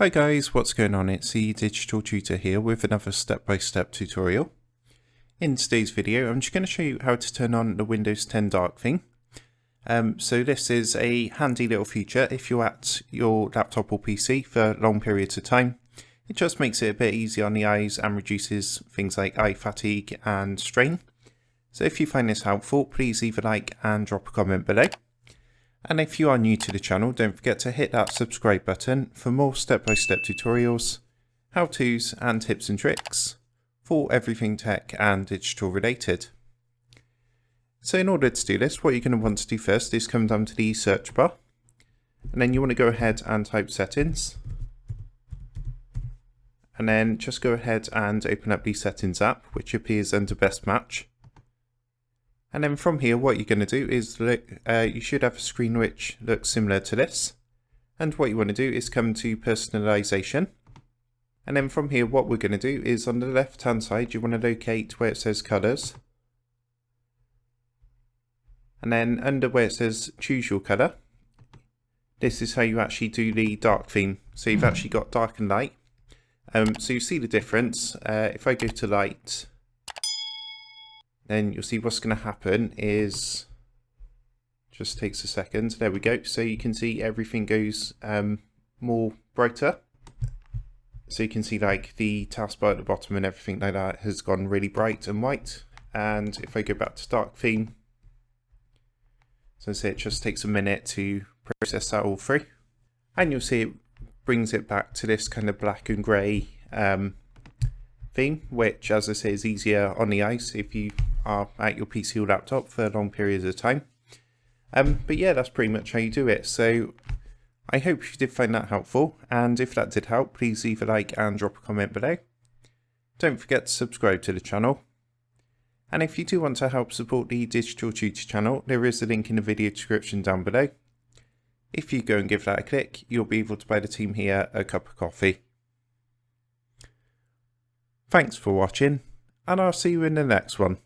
Hi guys, what's going on? It's the Digital Tutor here with another step-by-step tutorial. In today's video, I'm just going to show you how to turn on the Windows 10 dark theme. So this is a handy little feature if you're at your laptop or PC for long periods of time. It just makes it a bit easier on the eyes and reduces things like eye fatigue and strain. So if you find this helpful, please leave a like and drop a comment below. And if you are new to the channel, don't forget to hit that subscribe button for more step-by-step tutorials, how-tos and tips and tricks for everything tech and digital related. So in order to do this, what you're going to want to do first is come down to the search bar, and then you want to go ahead and type settings, and then just go ahead and open up the settings app, which appears under best match. And then from here, what you're going to do is you should have a screen which looks similar to this. And what you want to do is come to personalization. And then from here, what we're going to do is on the left hand side, you want to locate where it says colors. And then under where it says choose your color, this is how you actually do the dark theme. So you've actually got dark and light. So you see the difference. If I go to light, then you'll see what's going to happen is, just takes a second, there we go. So you can see everything goes more brighter. So you can see like the taskbar at the bottom and everything like that has gone really bright and white. And if I go back to dark theme, so I say it just takes a minute to process that all through. And you'll see it brings it back to this kind of black and grey theme, which as I say is easier on the eyes if you are at your PC or laptop for long periods of time. But yeah, that's pretty much how you do it. So I hope you did find that helpful, and if that did help, please leave a like and drop a comment below. Don't forget to subscribe to the channel, and if you do want to help support the Digital Tutor channel, there is a link in the video description down below. If you go and give that a click, you'll be able to buy the team here a cup of coffee. Thanks for watching, and I'll see you in the next one.